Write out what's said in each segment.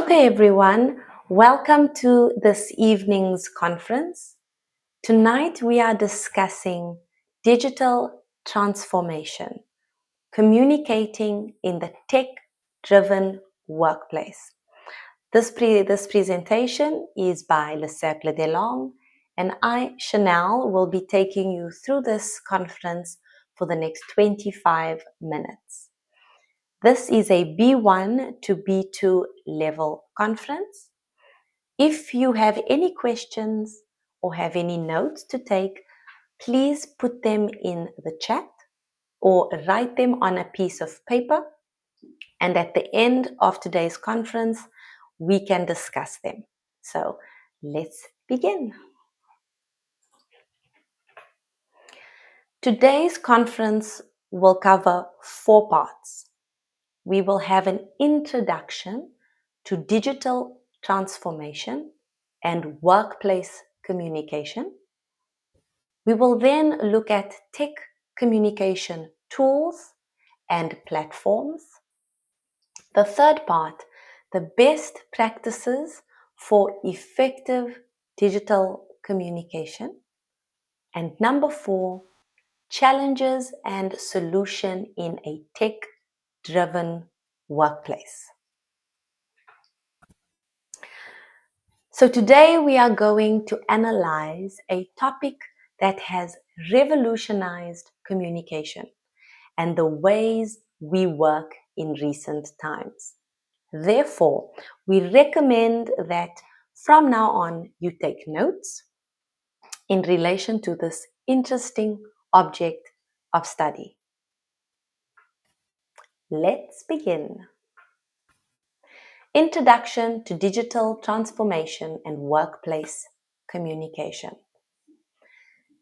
Okay, everyone, welcome to this evening's conference. Tonight we are discussing digital transformation, communicating in the tech-driven workplace. This presentation is by Le Cercle des Langues, and I, Chanel, will be taking you through this conference for the next 25 minutes. This is a B1 to B2 level conference. If you have any questions or have any notes to take, please put them in the chat or write them on a piece of paper. And at the end of today's conference, we can discuss them. So let's begin. Today's conference will cover 4 parts. We will have an introduction to digital transformation and workplace communication. We will then look at tech communication tools and platforms. The third part, the best practices for effective digital communication. And number 4, challenges and solution in a tech-driven workplace. So today we are going to analyze a topic that has revolutionized communication and the ways we work in recent times. Therefore, we recommend that from now on you take notes in relation to this interesting object of study. Let's begin. Introduction to Digital Transformation and Workplace Communication.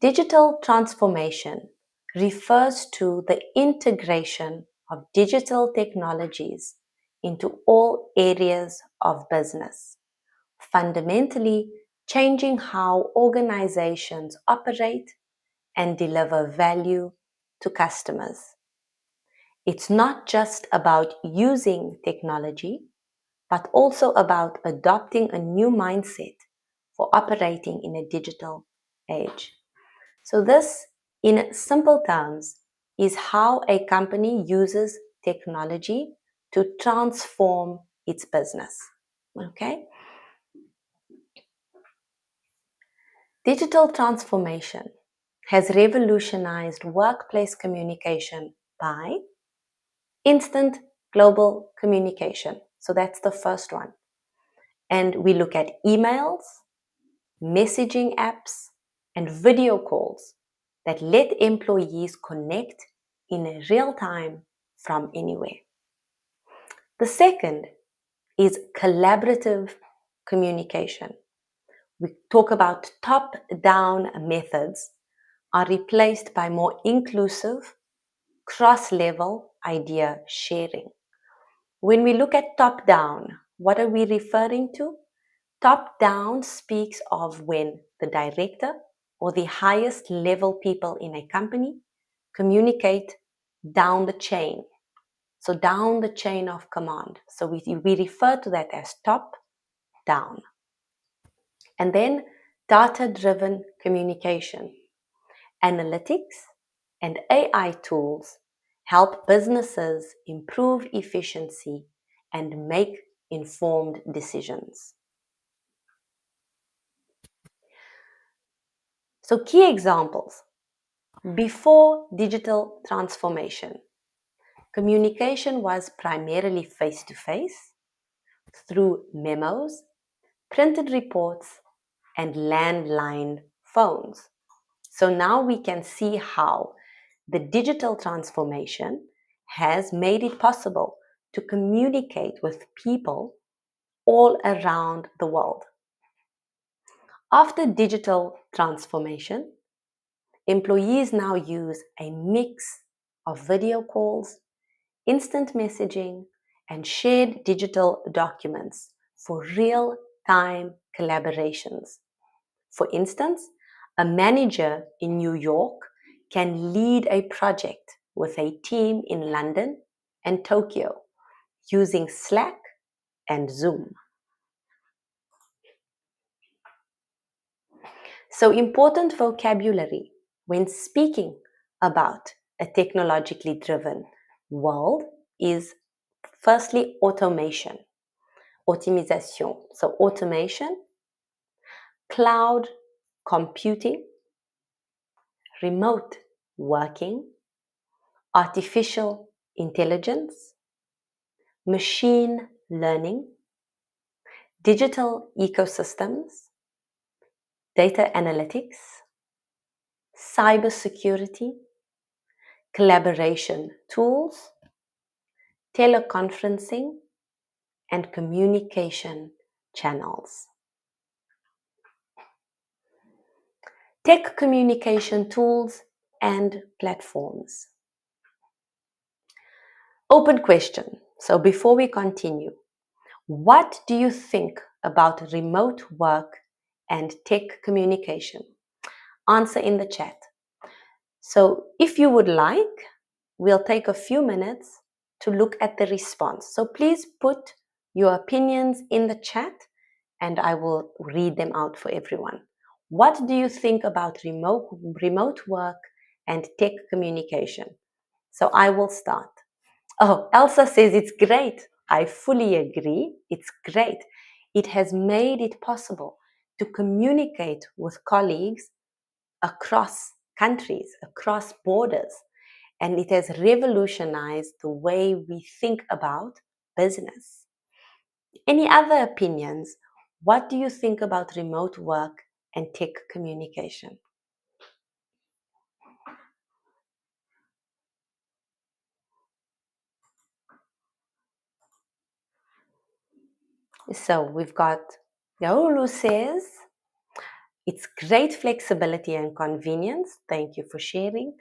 Digital transformation refers to the integration of digital technologies into all areas of business, fundamentally changing how organizations operate and deliver value to customers. It's not just about using technology, but also about adopting a new mindset for operating in a digital age. So this, in simple terms, is how a company uses technology to transform its business. Okay? Digital transformation has revolutionized workplace communication by instant global communication. So that's the first one. And we look at emails, messaging apps, and video calls that let employees connect in real time from anywhere. The second is collaborative communication. We talk about top-down methods are replaced by more inclusive, cross-level idea sharing. When we look at top-down, what are we referring to? Top-down speaks of when the director or the highest level people in a company communicate down the chain. So down the chain of command. So we refer to that as top-down. And then data-driven communication. Analytics and AI tools help businesses improve efficiency and make informed decisions. So key examples. Before digital transformation, communication was primarily face-to-face through memos, printed reports, and landline phones. So now we can see how the digital transformation has made it possible to communicate with people all around the world. After digital transformation, employees now use a mix of video calls, instant messaging, and shared digital documents for real-time collaborations. For instance, a manager in New York can lead a project with a team in London and Tokyo using Slack and Zoom. So important vocabulary when speaking about a technologically driven world is firstly automation, optimisation. So automation, cloud computing, remote working, artificial intelligence, machine learning, digital ecosystems, data analytics, cybersecurity, collaboration tools, teleconferencing, and communication channels. Tech communication tools and platforms. Open question. So before we continue, what do you think about remote work and tech communication? Answer in the chat. So if you would like, we'll take a few minutes to look at the response. So please put your opinions in the chat and I will read them out for everyone. What do you think about remote work and tech communication? So I will start. Oh, Elsa says it's great. I fully agree. It's great. It has made it possible to communicate with colleagues across countries, across borders, and it has revolutionized the way we think about business. Any other opinions? What do you think about remote work and tech communication? So we've got Yaulu says, it's great flexibility and convenience. Thank you for sharing.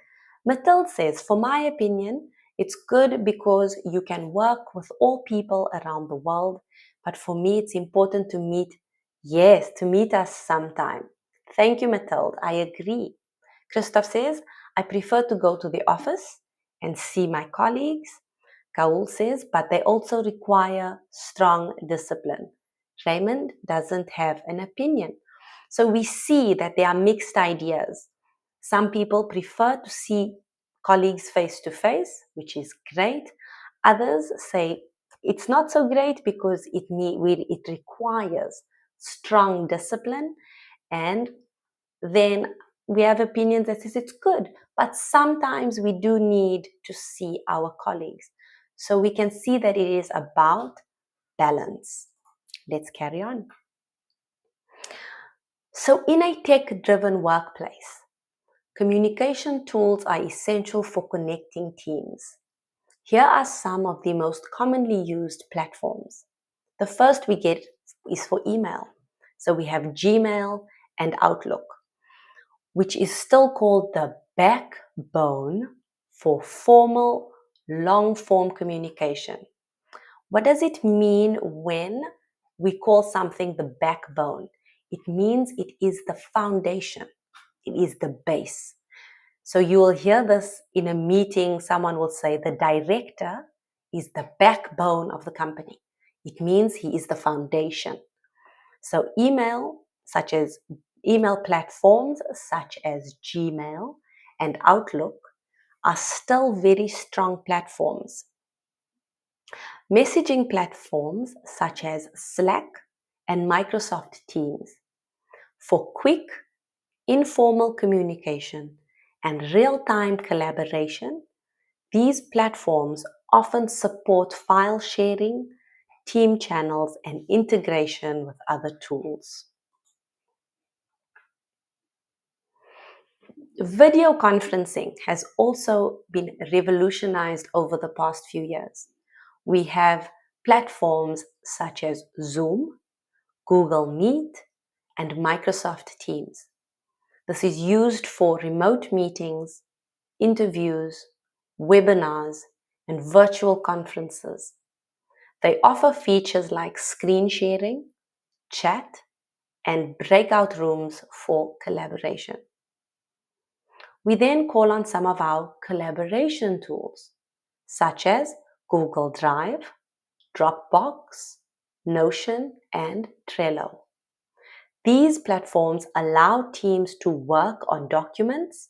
Mathilde says, for my opinion, it's good because you can work with all people around the world. But for me, it's important to meet us sometime. Thank you, Mathilde. I agree. Christoph says, I prefer to go to the office and see my colleagues. Kaul says, but they also require strong discipline. Raymond doesn't have an opinion. So we see that there are mixed ideas. Some people prefer to see colleagues face to face, which is great. Others say it's not so great because it requires strong discipline. And then we have opinions that says it's good, but sometimes we do need to see our colleagues. So we can see that it is about balance. Let's carry on. So in a tech-driven workplace, communication tools are essential for connecting teams. Here are some of the most commonly used platforms. The first we get is for email. So we have Gmail and Outlook, which is still called the backbone for formal, long-form communication. What does it mean when we call something the backbone? It means it is the foundation. It is the base. So you will hear this in a meeting. Someone will say the director is the backbone of the company. It means he is the foundation. So email platforms such as Gmail and Outlook are still very strong platforms. Messaging platforms such as Slack and Microsoft Teams for quick, informal communication and real-time collaboration. These platforms often support file sharing, team channels, and integration with other tools. Video conferencing has also been revolutionized over the past few years. We have platforms such as Zoom, Google Meet, and Microsoft Teams. This is used for remote meetings, interviews, webinars, and virtual conferences. They offer features like screen sharing, chat, and breakout rooms for collaboration. We then call on some of our collaboration tools, such as Google Drive, Dropbox, Notion, and Trello. These platforms allow teams to work on documents,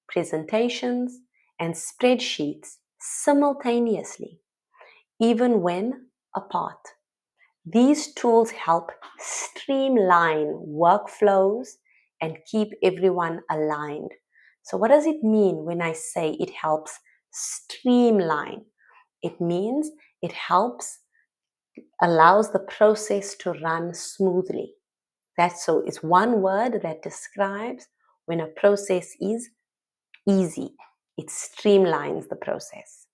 presentations, and spreadsheets simultaneously, even when apart. These tools help streamline workflows and keep everyone aligned. So what does it mean when I say it helps streamline? It means it allows the process to run smoothly. It's one word that describes when a process is easy. It streamlines the process.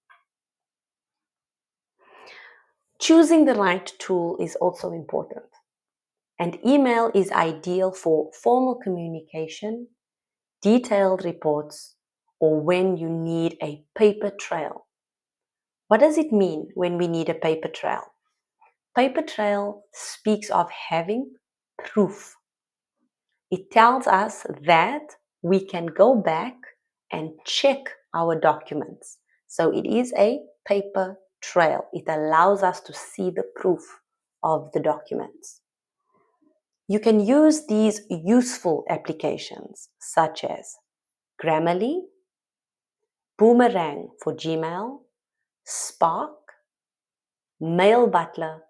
Choosing the right tool is also important. And email is ideal for formal communication, detailed reports, or when you need a paper trail. What does it mean when we need a paper trail? Paper trail speaks of having proof. It tells us that we can go back and check our documents. So it is a paper trail. It allows us to see the proof of the documents. You can use these useful applications such as Grammarly, Boomerang for Gmail, Spark, Mail Butler,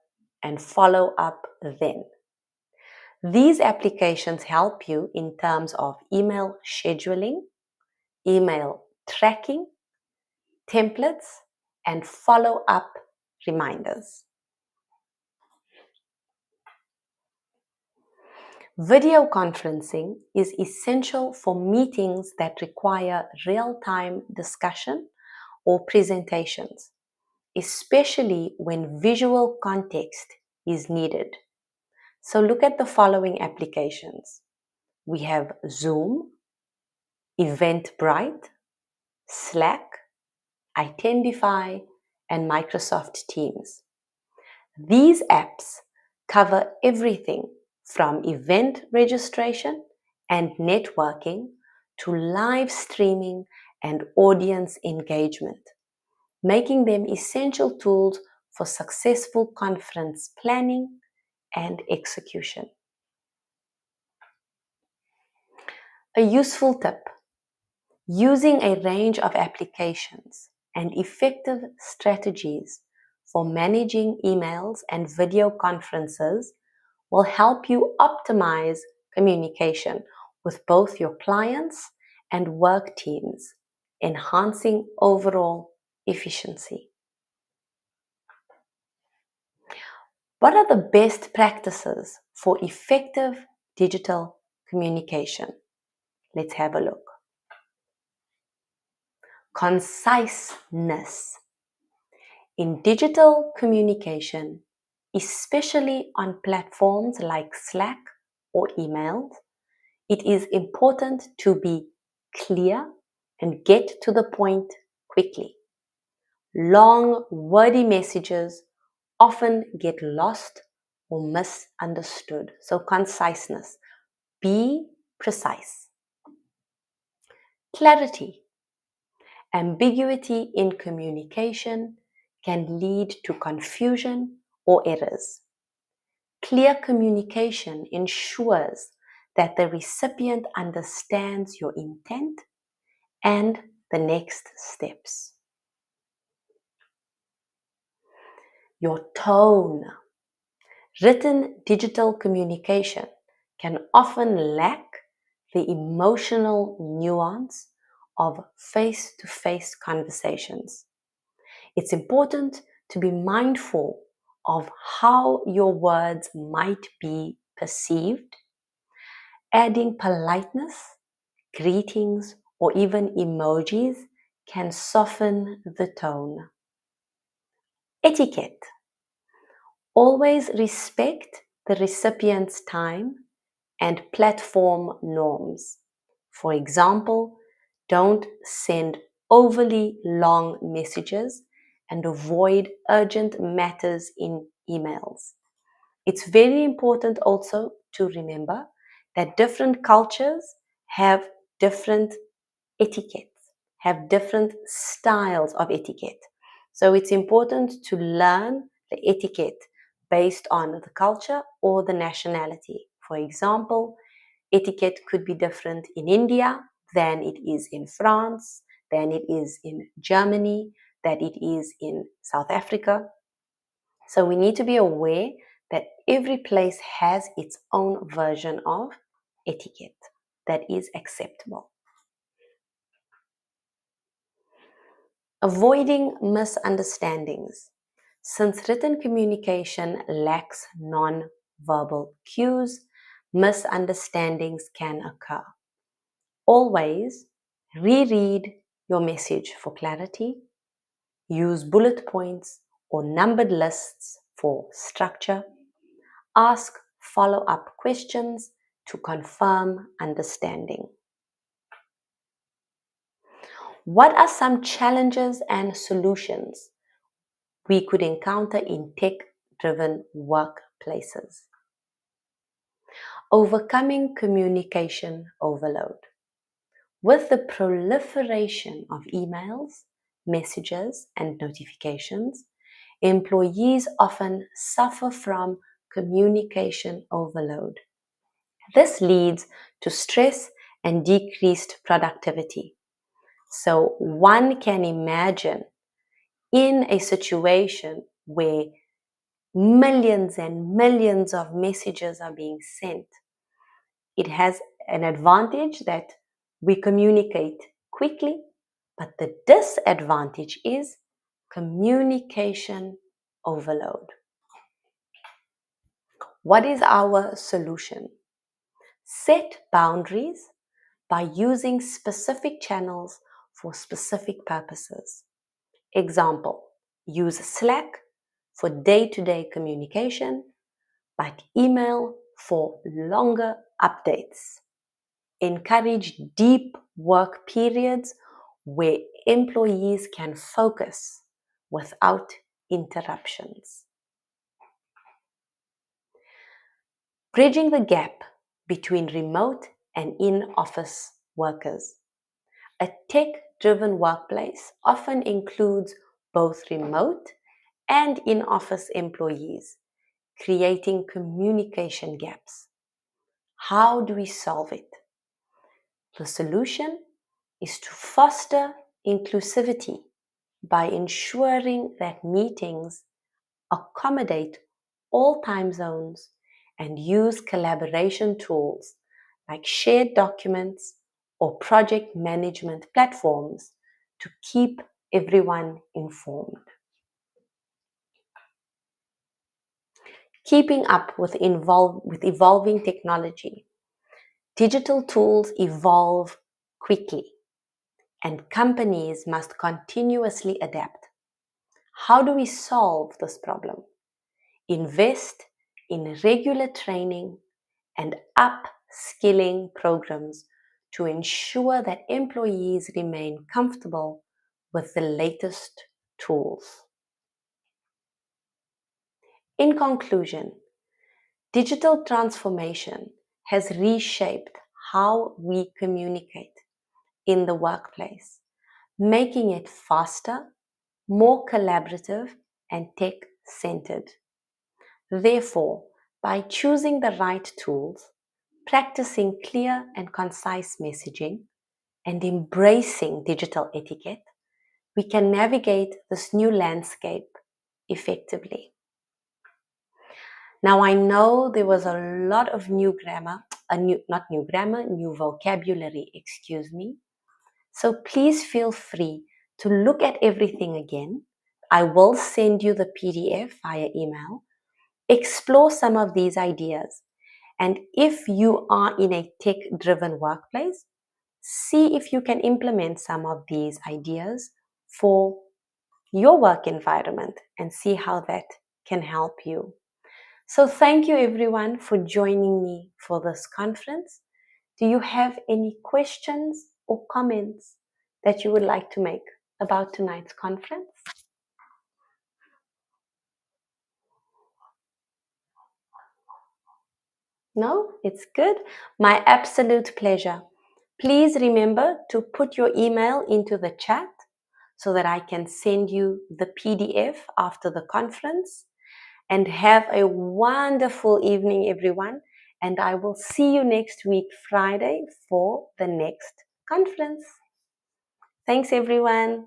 and Follow Up Then. These applications help you in terms of email scheduling, email tracking, templates, and follow-up reminders. Video conferencing is essential for meetings that require real-time discussion or presentations, especially when visual context is needed. So look at the following applications. We have Zoom, Eventbrite, Slack, Identify, and Microsoft Teams. These apps cover everything from event registration and networking to live streaming and audience engagement, making them essential tools for successful conference planning and execution. A useful tip: using a range of applications and effective strategies for managing emails and video conferences will help you optimize communication with both your clients and work teams, enhancing overall efficiency. What are the best practices for effective digital communication? Let's have a look. Conciseness. In digital communication, especially on platforms like Slack or emails, it is important to be clear and get to the point quickly. Long, wordy messages often get lost or misunderstood. So conciseness. Be precise. Clarity. Ambiguity in communication can lead to confusion or errors. Clear communication ensures that the recipient understands your intent and the next steps. Your tone. Written digital communication can often lack the emotional nuance of face-to-face conversations. It's important to be mindful of how your words might be perceived. Adding politeness, greetings, or even emojis can soften the tone. Etiquette. Always respect the recipient's time and platform norms. For example, don't send overly long messages and avoid urgent matters in emails. It's very important also to remember that different cultures have different etiquettes, have different styles of etiquette. So it's important to learn the etiquette based on the culture or the nationality. For example, etiquette could be different in India than it is in France, than it is in Germany, that it is in South Africa. So we need to be aware that every place has its own version of etiquette that is acceptable. Avoiding misunderstandings. Since written communication lacks non-verbal cues, misunderstandings can occur. Always reread your message for clarity. Use bullet points or numbered lists for structure. Ask follow-up questions to confirm understanding. What are some challenges and solutions we could encounter in tech-driven workplaces? Overcoming communication overload. With the proliferation of emails, messages, and notifications, employees often suffer from communication overload. This leads to stress and decreased productivity. So one can imagine in a situation where millions and millions of messages are being sent, it has an advantage that we communicate quickly, but the disadvantage is communication overload. What is our solution? Set boundaries by using specific channels for specific purposes. Example, use Slack for day-to-day communication, but email for longer updates. Encourage deep work periods where employees can focus without interruptions. Bridging the gap between remote and in-office workers. A tech-driven workplace often includes both remote and in-office employees, creating communication gaps. How do we solve it? The solution is to foster inclusivity by ensuring that meetings accommodate all time zones and use collaboration tools like shared documents or project management platforms to keep everyone informed. Keeping up with evolving technology. Digital tools evolve quickly, and companies must continuously adapt. How do we solve this problem? Invest in regular training and upskilling programs to ensure that employees remain comfortable with the latest tools. In conclusion, digital transformation has reshaped how we communicate in the workplace, making it faster, more collaborative, and tech-centered. Therefore, by choosing the right tools, practicing clear and concise messaging, and embracing digital etiquette, we can navigate this new landscape effectively. Now, I know there was a lot of new vocabulary, So please feel free to look at everything again. I will send you the PDF via email. Explore some of these ideas. And if you are in a tech-driven workplace, see if you can implement some of these ideas for your work environment and see how that can help you. So thank you everyone for joining me for this conference. Do you have any questions or comments that you would like to make about tonight's conference? No? It's good. My absolute pleasure. Please remember to put your email into the chat so that I can send you the PDF after the conference. And have a wonderful evening, everyone. And I will see you next week, Friday, for the next conference. Thanks, everyone.